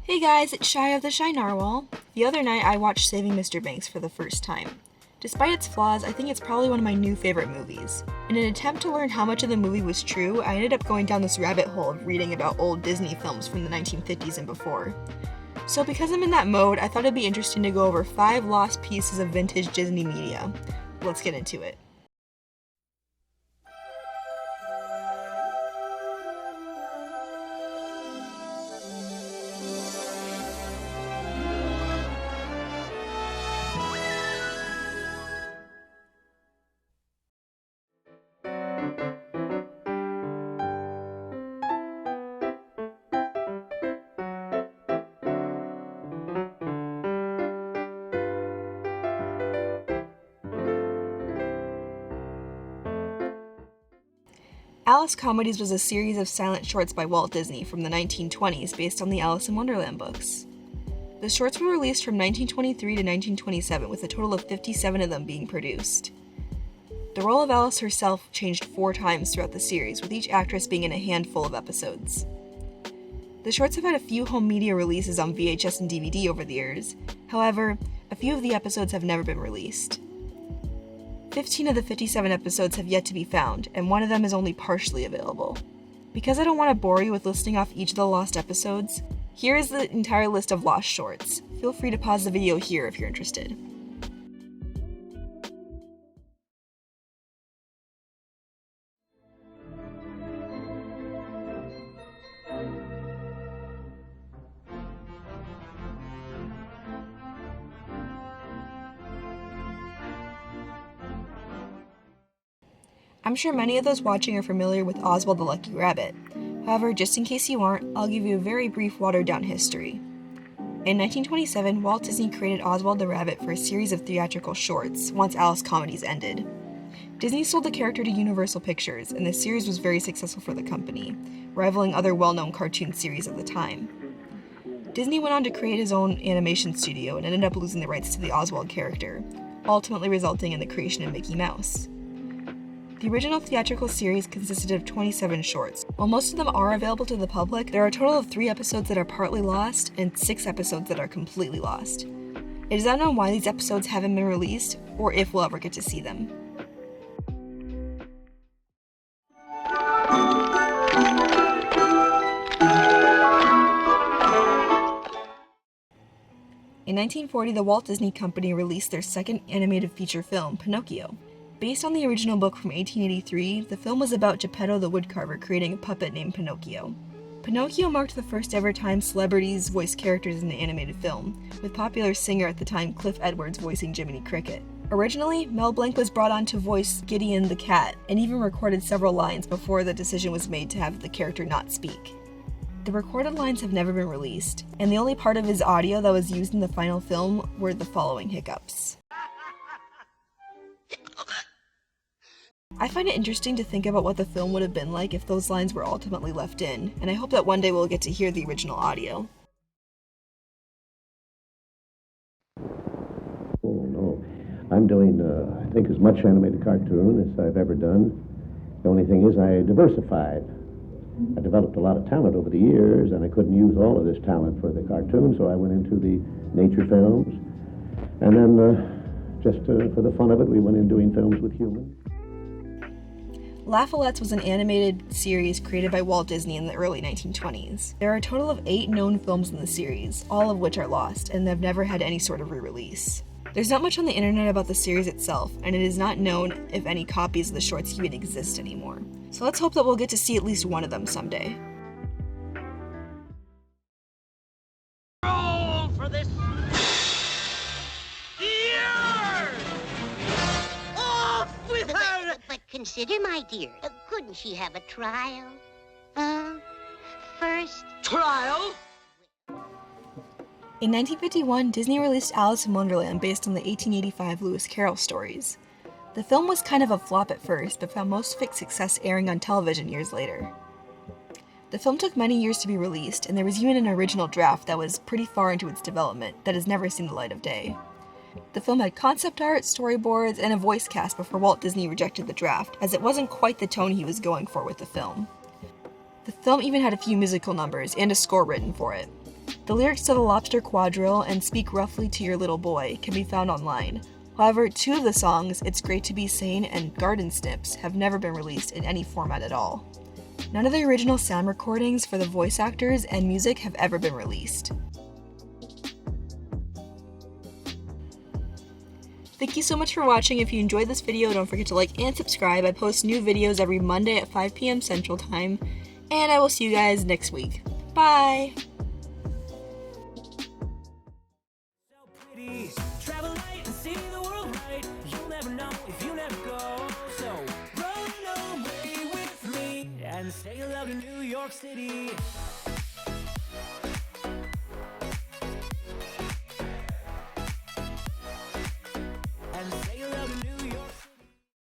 Hey guys, it's Shy of the Shy Narwhal. The other night I watched Saving Mr. Banks for the first time. Despite its flaws, I think it's probably one of my new favorite movies. In an attempt to learn how much of the movie was true, I ended up going down this rabbit hole of reading about old Disney films from the 1950s and before. So because I'm in that mode, I thought it'd be interesting to go over 5 lost pieces of vintage Disney media. Let's get into it. Alice Comedies was a series of silent shorts by Walt Disney from the 1920s based on the Alice in Wonderland books. The shorts were released from 1923 to 1927 with a total of 57 of them being produced. The role of Alice herself changed 4 times throughout the series, with each actress being in a handful of episodes. The shorts have had a few home media releases on VHS and DVD over the years. However, a few of the episodes have never been released. 15 of the 57 episodes have yet to be found, and one of them is only partially available. Because I don't want to bore you with listing off each of the lost episodes, here is the entire list of lost shorts. Feel free to pause the video here if you're interested. I'm sure many of those watching are familiar with Oswald the Lucky Rabbit. However, just in case you aren't, I'll give you a very brief watered-down history. In 1927, Walt Disney created Oswald the Rabbit for a series of theatrical shorts, once Alice Comedies ended. Disney sold the character to Universal Pictures, and the series was very successful for the company, rivaling other well-known cartoon series of the time. Disney went on to create his own animation studio and ended up losing the rights to the Oswald character, ultimately resulting in the creation of Mickey Mouse. The original theatrical series consisted of 27 shorts. While most of them are available to the public, there are a total of 3 episodes that are partly lost and 6 episodes that are completely lost. It is unknown why these episodes haven't been released, or if we'll ever get to see them. In 1940, the Walt Disney Company released their second animated feature film, Pinocchio. Based on the original book from 1883, the film was about Geppetto the woodcarver creating a puppet named Pinocchio. Pinocchio marked the first ever time celebrities voiced characters in an animated film, with popular singer at the time Cliff Edwards voicing Jiminy Cricket. Originally, Mel Blanc was brought on to voice Gideon the cat, and even recorded several lines before the decision was made to have the character not speak. The recorded lines have never been released, and the only part of his audio that was used in the final film were the following hiccups. I find it interesting to think about what the film would have been like if those lines were ultimately left in, and I hope that one day we'll get to hear the original audio. Oh no, I'm doing, I think, as much animated cartoon as I've ever done. The only thing is I diversified. I developed a lot of talent over the years, and I couldn't use all of this talent for the cartoon, so I went into the nature films. And then, just for the fun of it, we went in doing films with humans. Laugh-O-Lets was an animated series created by Walt Disney in the early 1920s. There are a total of 8 known films in the series, all of which are lost, and have never had any sort of re-release. There's not much on the internet about the series itself, and it is not known if any copies of the shorts even exist anymore. So let's hope that we'll get to see at least one of them someday. Roll for this. Off with her! But consider, my dear, couldn't she have a trial? First... Trial? In 1951, Disney released Alice in Wonderland based on the 1885 Lewis Carroll stories. The film was kind of a flop at first, but found most of its success airing on television years later. The film took many years to be released, and there was even an original draft that was pretty far into its development that has never seen the light of day. The film had concept art, storyboards, and a voice cast before Walt Disney rejected the draft, as it wasn't quite the tone he was going for with the film. The film even had a few musical numbers and a score written for it. The lyrics to the Lobster Quadrille and Speak Roughly to Your Little Boy can be found online. However, 2 of the songs, It's Great to Be Sane and Garden Snips, have never been released in any format at all. None of the original sound recordings for the voice actors and music have ever been released. Thank you so much for watching. If you enjoyed this video, don't forget to like and subscribe. I post new videos every Monday at 5 p.m. Central Time, and I will see you guys next week. Bye! Travel light and see the world right. You'll never know if you never go. So run away with me and say hello to New York City.